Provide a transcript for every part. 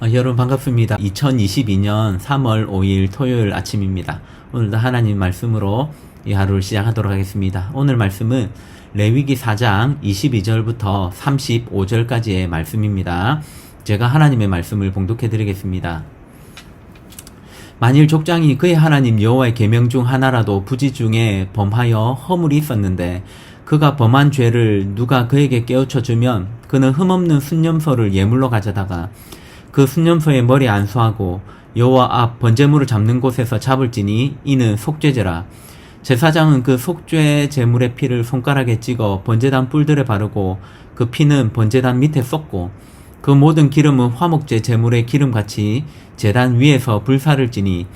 여러분 반갑습니다. 2022년 3월 5일 토요일 아침입니다. 오늘도 하나님 말씀으로 이 하루를 시작하도록 하겠습니다. 오늘 말씀은 레위기 4장 22절부터 35절까지의 말씀입니다. 제가 하나님의 말씀을 봉독해 드리겠습니다. 만일 족장이 그의 하나님 여호와의 계명 중 하나라도 부지 중에 범하여 허물이 있었는데 그가 범한 죄를 누가 그에게 깨우쳐 주면 그는 흠없는 순념소를 예물로 가져다가 그 순념소에 머리 안수하고 여호와 앞 번제물을 잡는 곳에서 잡을지니 이는 속죄제라. 제사장은 그 속죄 제물의 피를 손가락에 찍어 번제단 뿔들에 바르고 그 피는 번제단 밑에 쏟고 그 모든 기름은 화목제 제물의 기름같이 제단 위에서 불사를 지니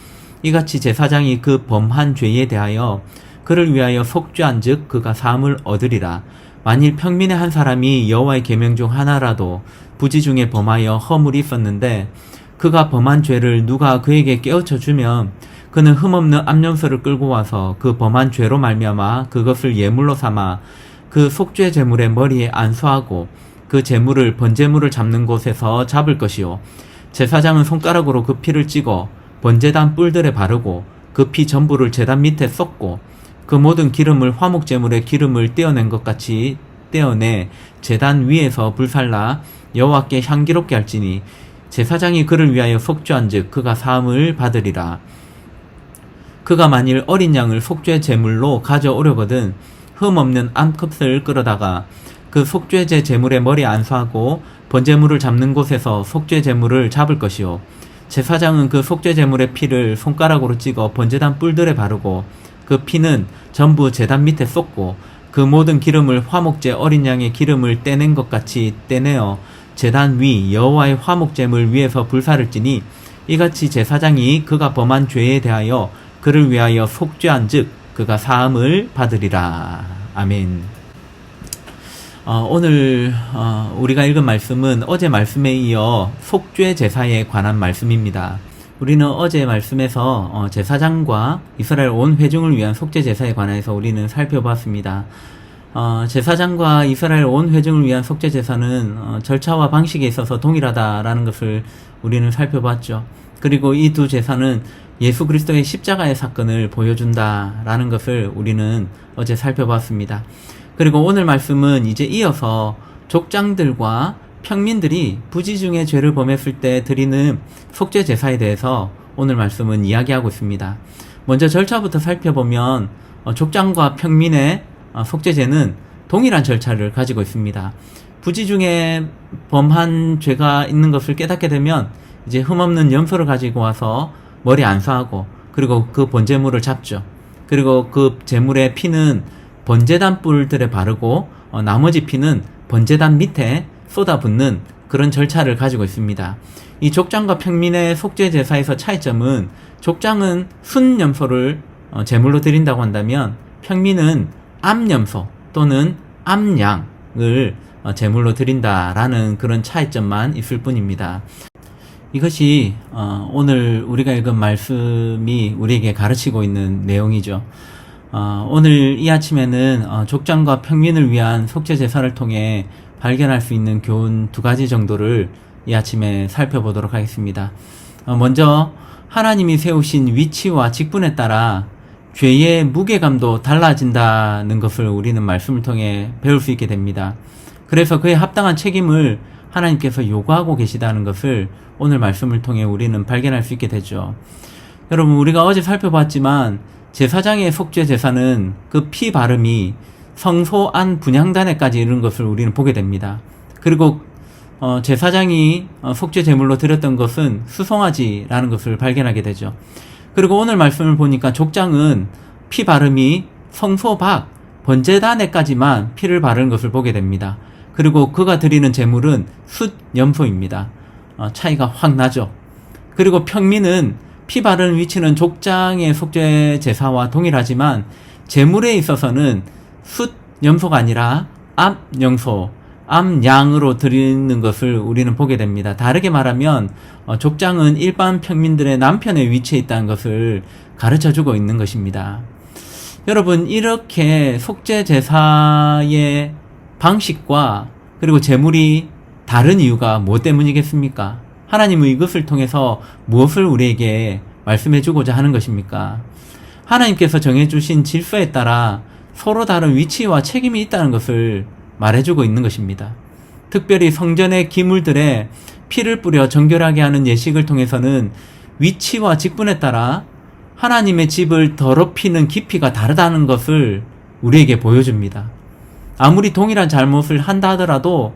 이같이 제사장이 그 범한 죄에 대하여 그를 위하여 속죄한즉 그가 사함을 얻으리라. 만일 평민의 한 사람이 여호와의 계명 중 하나라도 부지 중에 범하여 허물이 있었는데 그가 범한 죄를 누가 그에게 깨우쳐 주면 그는 흠없는 암염소를 끌고 와서 그 범한 죄로 말미암아 그것을 예물로 삼아 그 속죄 제물의 머리에 안수하고 그 제물을 번제물을 잡는 곳에서 잡을 것이요 제사장은 손가락으로 그 피를 찍어 번제단 뿔들에 바르고 그 피 전부를 제단 밑에 쏟고 그 모든 기름을 화목제물의 기름을 떼어낸 것 같이 떼어내 제단 위에서 불살라 여호와께 향기롭게 할지니 제사장이 그를 위하여 속죄한즉 그가 사함을 받으리라. 그가 만일 어린 양을 속죄 제물로 가져오려거든 흠없는 암컷을 끌어다가 그 속죄제 제물의 머리에 안수하고 번제물을 잡는 곳에서 속죄 제물을 잡을 것이요 제사장은 그 속죄 제물의 피를 손가락으로 찍어 번제단 뿔들에 바르고 그 피는 전부 제단 밑에 쏟고 그 모든 기름을 화목제 어린 양의 기름을 떼낸 것 같이 떼내어 제단 위 여호와의 화목제물 위에서 불사를 지니 이같이 제사장이 그가 범한 죄에 대하여 그를 위하여 속죄한즉 그가 사함을 받으리라. 아멘. 오늘 우리가 읽은 말씀은 어제 말씀에 이어 속죄 제사에 관한 말씀입니다. 우리는 어제 말씀에서 제사장과 이스라엘 온 회중을 위한 속죄 제사에 관해서 우리는 살펴봤습니다. 제사장과 이스라엘 온 회중을 위한 속죄 제사는 절차와 방식에 있어서 동일하다라는 것을 우리는 살펴봤죠. 그리고 이 두 제사는 예수 그리스도의 십자가의 사건을 보여준다라는 것을 우리는 어제 살펴봤습니다. 그리고 오늘 말씀은 이제 이어서 족장들과 평민들이 부지 중에 죄를 범했을 때 드리는 속죄 제사에 대해서 오늘 말씀은 이야기하고 있습니다. 먼저 절차부터 살펴보면 족장과 평민의 속죄제는 동일한 절차를 가지고 있습니다. 부지 중에 범한 죄가 있는 것을 깨닫게 되면 이제 흠없는 염소를 가지고 와서 머리 안수하고 그리고 그 번제물을 잡죠. 그리고 그 제물의 피는 번제단 뿔들에 바르고 나머지 피는 번제단 밑에 쏟아붓는 그런 절차를 가지고 있습니다. 이 족장과 평민의 속죄 제사에서 차이점은 족장은 순염소를 제물로 드린다고 한다면 평민은 암염소 또는 암양을 제물로 드린다라는 그런 차이점만 있을 뿐입니다. 이것이 오늘 우리가 읽은 말씀이 우리에게 가르치고 있는 내용이죠. 오늘 이 아침에는 족장과 평민을 위한 속죄 제사를 통해 발견할 수 있는 교훈 두 가지 정도를 이 아침에 살펴보도록 하겠습니다. 먼저 하나님이 세우신 위치와 직분에 따라 죄의 무게감도 달라진다는 것을 우리는 말씀을 통해 배울 수 있게 됩니다. 그래서 그에 합당한 책임을 하나님께서 요구하고 계시다는 것을 오늘 말씀을 통해 우리는 발견할 수 있게 되죠. 여러분, 우리가 어제 살펴봤지만 제사장의 속죄 제사는 그 피 바름이 성소 안 분향단에까지 이르는 것을 우리는 보게 됩니다. 그리고 제사장이 속죄 제물로 드렸던 것은 수송아지라는 것을 발견하게 되죠. 그리고 오늘 말씀을 보니까 족장은 피 바름이 성소 밖 번제단에까지만 피를 바르는 것을 보게 됩니다. 그리고 그가 드리는 제물은 숫염소입니다. 차이가 확 나죠. 그리고 평민은 피 바르는 위치는 족장의 속죄 제사와 동일하지만 제물에 있어서는 숫염소가 아니라 암염소, 암양으로 드리는 것을 우리는 보게 됩니다. 다르게 말하면 족장은 일반 평민들의 남편의 위치에 있다는 것을 가르쳐주고 있는 것입니다. 여러분, 이렇게 속죄 제사의 방식과 그리고 제물이 다른 이유가 뭐 때문이겠습니까? 하나님은 이것을 통해서 무엇을 우리에게 말씀해주고자 하는 것입니까? 하나님께서 정해주신 질서에 따라 서로 다른 위치와 책임이 있다는 것을 말해주고 있는 것입니다. 특별히 성전의 기물들에 피를 뿌려 정결하게 하는 예식을 통해서는 위치와 직분에 따라 하나님의 집을 더럽히는 깊이가 다르다는 것을 우리에게 보여줍니다. 아무리 동일한 잘못을 한다 하더라도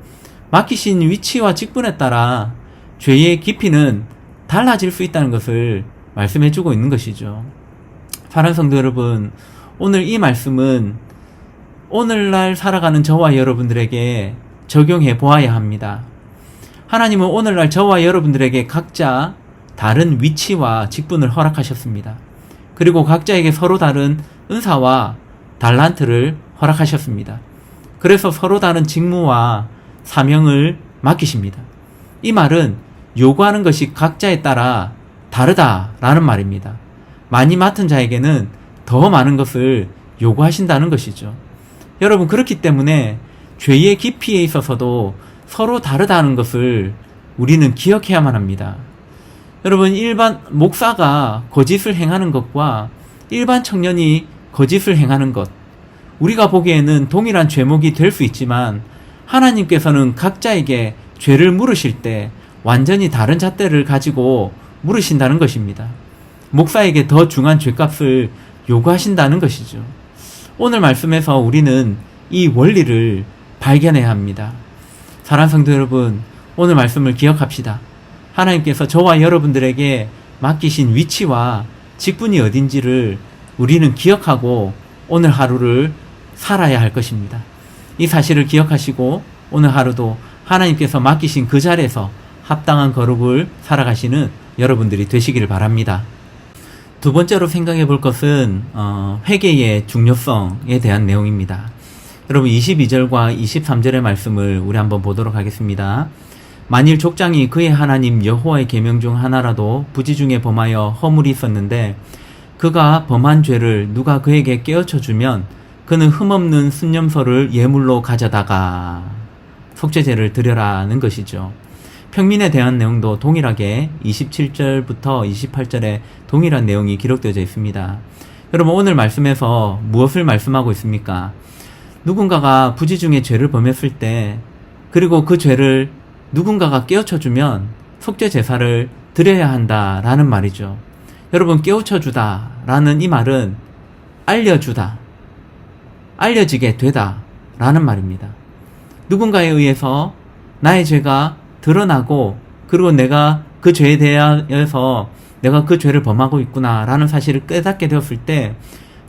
맡기신 위치와 직분에 따라 죄의 깊이는 달라질 수 있다는 것을 말씀해주고 있는 것이죠. 사랑하는 성도 여러분, 오늘 이 말씀은 오늘날 살아가는 저와 여러분들에게 적용해 보아야 합니다. 하나님은 오늘날 저와 여러분들에게 각자 다른 위치와 직분을 허락하셨습니다. 그리고 각자에게 서로 다른 은사와 달란트를 허락하셨습니다. 그래서 서로 다른 직무와 사명을 맡기십니다. 이 말은 요구하는 것이 각자에 따라 다르다라는 말입니다. 많이 맡은 자에게는 더 많은 것을 요구하신다는 것이죠. 여러분, 그렇기 때문에 죄의 깊이에 있어서도 서로 다르다는 것을 우리는 기억해야만 합니다. 여러분, 일반 목사가 거짓을 행하는 것과 일반 청년이 거짓을 행하는 것, 우리가 보기에는 동일한 죄목이 될 수 있지만 하나님께서는 각자에게 죄를 물으실 때 완전히 다른 잣대를 가지고 물으신다는 것입니다. 목사에게 더 중한 죄값을 요구하신다는 것이죠. 오늘 말씀에서 우리는 이 원리를 발견해야 합니다. 사랑하는 성도 여러분, 오늘 말씀을 기억합시다. 하나님께서 저와 여러분들에게 맡기신 위치와 직분이 어딘지를 우리는 기억하고 오늘 하루를 살아야 할 것입니다. 이 사실을 기억하시고 오늘 하루도 하나님께서 맡기신 그 자리에서 합당한 거룩을 살아가시는 여러분들이 되시기를 바랍니다. 두 번째로 생각해 볼 것은 회개의 중요성에 대한 내용입니다. 여러분, 22절과 23절의 말씀을 우리 한번 보도록 하겠습니다. 만일 족장이 그의 하나님 여호와의 계명 중 하나라도 부지 중에 범하여 허물이 있었는데 그가 범한 죄를 누가 그에게 깨우쳐 주면 그는 흠없는 순념소를 예물로 가져다가 속죄제를 드려라는 것이죠. 평민에 대한 내용도 동일하게 27절부터 28절에 동일한 내용이 기록되어져 있습니다. 여러분, 오늘 말씀에서 무엇을 말씀하고 있습니까? 누군가가 부지 중에 죄를 범했을 때, 그리고 그 죄를 누군가가 깨우쳐 주면 속죄 제사를 드려야 한다라는 말이죠. 여러분, 깨우쳐 주다 라는 이 말은 알려주다, 알려지게 되다 라는 말입니다. 누군가에 의해서 나의 죄가 드러나고, 그리고 내가 그 죄에 대하여서 내가 그 죄를 범하고 있구나 라는 사실을 깨닫게 되었을 때,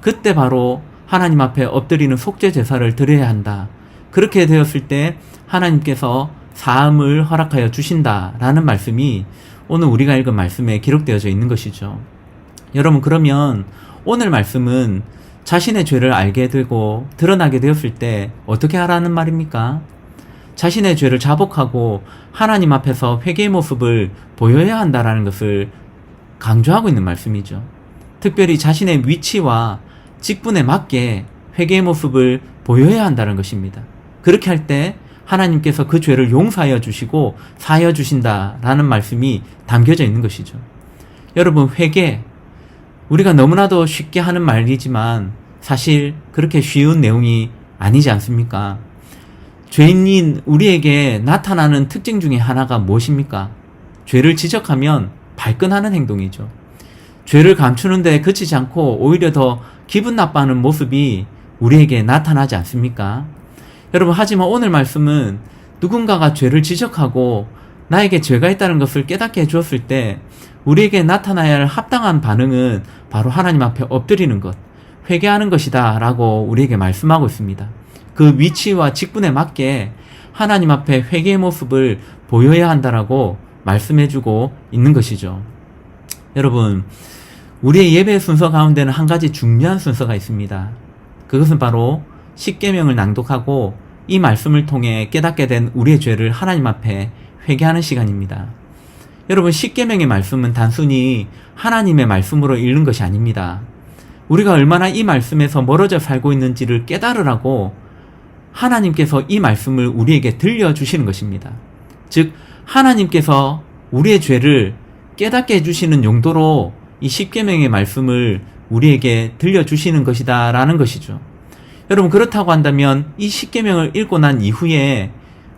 그때 바로 하나님 앞에 엎드리는 속죄 제사를 드려야 한다. 그렇게 되었을 때 하나님께서 사함을 허락하여 주신다라는 말씀이 오늘 우리가 읽은 말씀에 기록되어져 있는 것이죠. 여러분, 그러면 오늘 말씀은 자신의 죄를 알게 되고 드러나게 되었을 때 어떻게 하라는 말입니까? 자신의 죄를 자복하고 하나님 앞에서 회개의 모습을 보여야 한다라는 것을 강조하고 있는 말씀이죠. 특별히 자신의 위치와 직분에 맞게 회개의 모습을 보여야 한다는 것입니다. 그렇게 할 때 하나님께서 그 죄를 용서하여 주시고 사하여 주신다라는 말씀이 담겨져 있는 것이죠. 여러분, 회개, 우리가 너무나도 쉽게 하는 말이지만 사실 그렇게 쉬운 내용이 아니지 않습니까? 죄인인 우리에게 나타나는 특징 중에 하나가 무엇입니까? 죄를 지적하면 발끈하는 행동이죠. 죄를 감추는 데 그치지 않고 오히려 더 기분 나빠하는 모습이 우리에게 나타나지 않습니까? 여러분, 하지만 오늘 말씀은 누군가가 죄를 지적하고 나에게 죄가 있다는 것을 깨닫게 해주었을 때 우리에게 나타나야 할 합당한 반응은 바로 하나님 앞에 엎드리는 것, 회개하는 것이다 라고 우리에게 말씀하고 있습니다. 그 위치와 직분에 맞게 하나님 앞에 회개의 모습을 보여야 한다라고 말씀해주고 있는 것이죠. 여러분, 우리의 예배 순서 가운데는 한 가지 중요한 순서가 있습니다. 그것은 바로 십계명을 낭독하고 이 말씀을 통해 깨닫게 된 우리의 죄를 하나님 앞에 회개하는 시간입니다. 여러분, 십계명의 말씀은 단순히 하나님의 말씀으로 읽는 것이 아닙니다. 우리가 얼마나 이 말씀에서 멀어져 살고 있는지를 깨달으라고 하나님께서 이 말씀을 우리에게 들려주시는 것입니다. 즉, 하나님께서 우리의 죄를 깨닫게 해주시는 용도로 이 십계명의 말씀을 우리에게 들려주시는 것이다 라는 것이죠. 여러분, 그렇다고 한다면 이 십계명을 읽고 난 이후에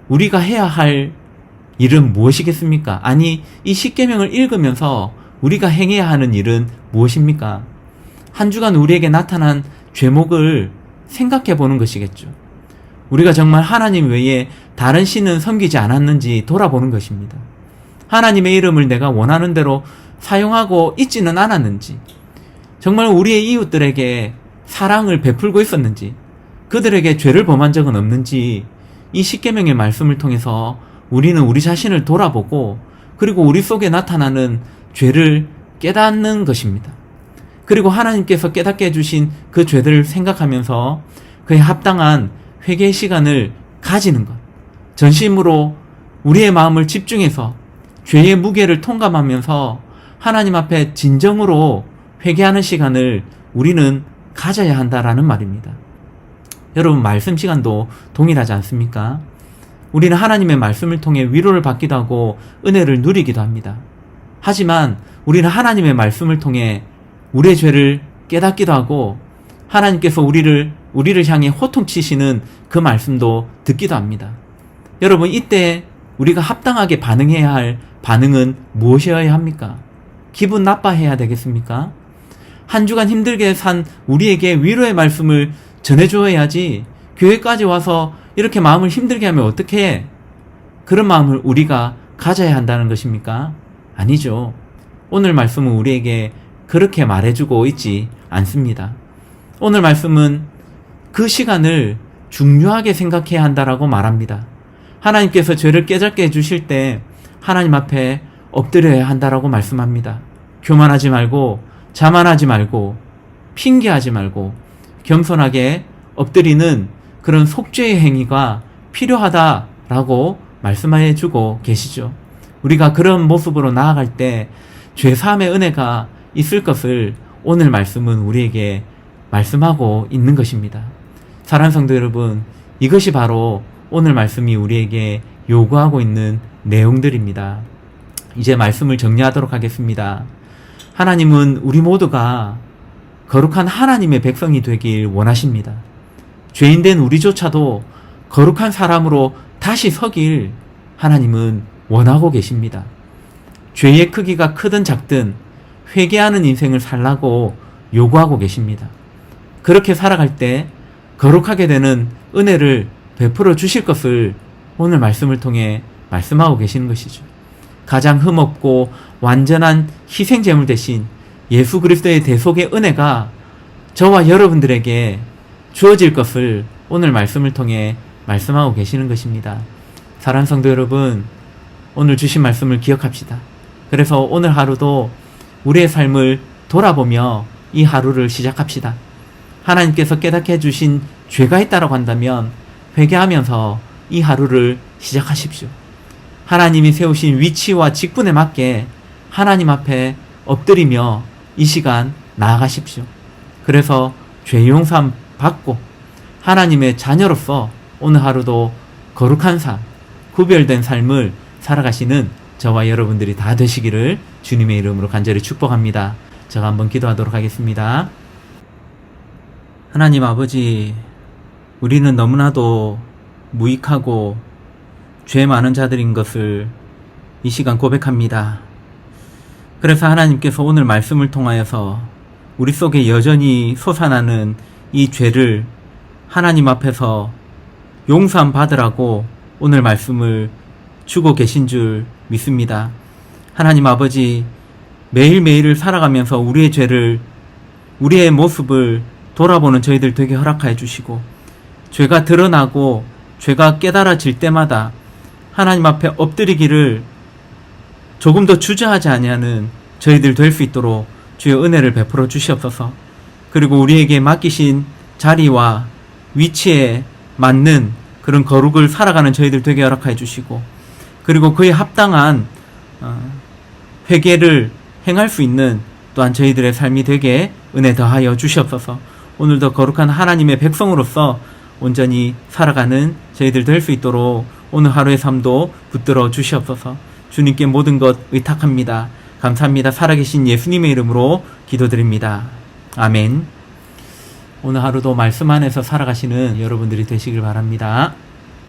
우리가 해야 할 일은 무엇이겠습니까? 아니, 이 십계명을 읽으면서 우리가 행해야 하는 일은 무엇입니까? 한 주간 우리에게 나타난 죄목을 생각해 보는 것이겠죠. 우리가 정말 하나님 외에 다른 신은 섬기지 않았는지 돌아보는 것입니다. 하나님의 이름을 내가 원하는 대로 사용하고 있지는 않았는지, 정말 우리의 이웃들에게 사랑을 베풀고 있었는지, 그들에게 죄를 범한 적은 없는지, 이 십계명의 말씀을 통해서 우리는 우리 자신을 돌아보고, 그리고 우리 속에 나타나는 죄를 깨닫는 것입니다. 그리고 하나님께서 깨닫게 해주신 그 죄들을 생각하면서 그에 합당한 회개의 시간을 가지는 것, 전심으로 우리의 마음을 집중해서 죄의 무게를 통감하면서 하나님 앞에 진정으로 회개하는 시간을 우리는 가져야 한다라는 말입니다. 여러분, 말씀 시간도 동일하지 않습니까? 우리는 하나님의 말씀을 통해 위로를 받기도 하고 은혜를 누리기도 합니다. 하지만 우리는 하나님의 말씀을 통해 우리의 죄를 깨닫기도 하고 하나님께서 우리를 향해 호통치시는 그 말씀도 듣기도 합니다. 여러분, 이때 우리가 합당하게 반응해야 할 반응은 무엇이어야 합니까? 기분 나빠해야 되겠습니까? 한 주간 힘들게 산 우리에게 위로의 말씀을 전해줘야지 교회까지 와서 이렇게 마음을 힘들게 하면 어떻게 해? 그런 마음을 우리가 가져야 한다는 것입니까? 아니죠. 오늘 말씀은 우리에게 그렇게 말해주고 있지 않습니다. 오늘 말씀은 그 시간을 중요하게 생각해야 한다라고 말합니다. 하나님께서 죄를 깨닫게 해주실 때 하나님 앞에 엎드려야 한다라고 말씀합니다. 교만하지 말고, 자만하지 말고, 핑계하지 말고 겸손하게 엎드리는 그런 속죄의 행위가 필요하다라고 말씀해 주고 계시죠. 우리가 그런 모습으로 나아갈 때 죄사함의 은혜가 있을 것을 오늘 말씀은 우리에게 말씀하고 있는 것입니다. 사랑하는 성도 여러분, 이것이 바로 오늘 말씀이 우리에게 요구하고 있는 내용들입니다. 이제 말씀을 정리하도록 하겠습니다. 하나님은 우리 모두가 거룩한 하나님의 백성이 되길 원하십니다. 죄인된 우리조차도 거룩한 사람으로 다시 서길 하나님은 원하고 계십니다. 죄의 크기가 크든 작든 회개하는 인생을 살라고 요구하고 계십니다. 그렇게 살아갈 때 거룩하게 되는 은혜를 베풀어 주실 것을 오늘 말씀을 통해 말씀하고 계시는 것이죠. 가장 흠없고 완전한 희생제물 대신 예수 그리스도의 대속의 은혜가 저와 여러분들에게 주어질 것을 오늘 말씀을 통해 말씀하고 계시는 것입니다. 사랑하는 성도 여러분, 오늘 주신 말씀을 기억합시다. 그래서 오늘 하루도 우리의 삶을 돌아보며 이 하루를 시작합시다. 하나님께서 깨닫게 해주신 죄가 있다고 한다면 회개하면서 이 하루를 시작하십시오. 하나님이 세우신 위치와 직분에 맞게 하나님 앞에 엎드리며 이 시간 나아가십시오. 그래서 죄 용서 받고 하나님의 자녀로서 오늘 하루도 거룩한 삶, 구별된 삶을 살아가시는 저와 여러분들이 다 되시기를 주님의 이름으로 간절히 축복합니다. 제가 한번 기도하도록 하겠습니다. 하나님 아버지, 우리는 너무나도 무익하고 죄 많은 자들인 것을 이 시간 고백합니다. 그래서 하나님께서 오늘 말씀을 통하여서 우리 속에 여전히 솟아나는 이 죄를 하나님 앞에서 용서함 받으라고 오늘 말씀을 주고 계신 줄 믿습니다. 하나님 아버지, 매일매일을 살아가면서 우리의 죄를, 우리의 모습을 돌아보는 저희들 되게 허락하여 주시고, 죄가 드러나고 죄가 깨달아질 때마다 하나님 앞에 엎드리기를 조금 더 주저하지 아니하는 저희들 될 수 있도록 주의 은혜를 베풀어 주시옵소서. 그리고 우리에게 맡기신 자리와 위치에 맞는 그런 거룩을 살아가는 저희들 되게 허락하여 주시고, 그리고 그에 합당한 회개를 행할 수 있는 또한 저희들의 삶이 되게 은혜 더하여 주시옵소서. 오늘도 거룩한 하나님의 백성으로서 온전히 살아가는 저희들 될 수 있도록 오늘 하루의 삶도 붙들어 주시옵소서. 주님께 모든 것 의탁합니다. 감사합니다. 살아계신 예수님의 이름으로 기도드립니다. 아멘. 오늘 하루도 말씀 안에서 살아가시는 여러분들이 되시길 바랍니다.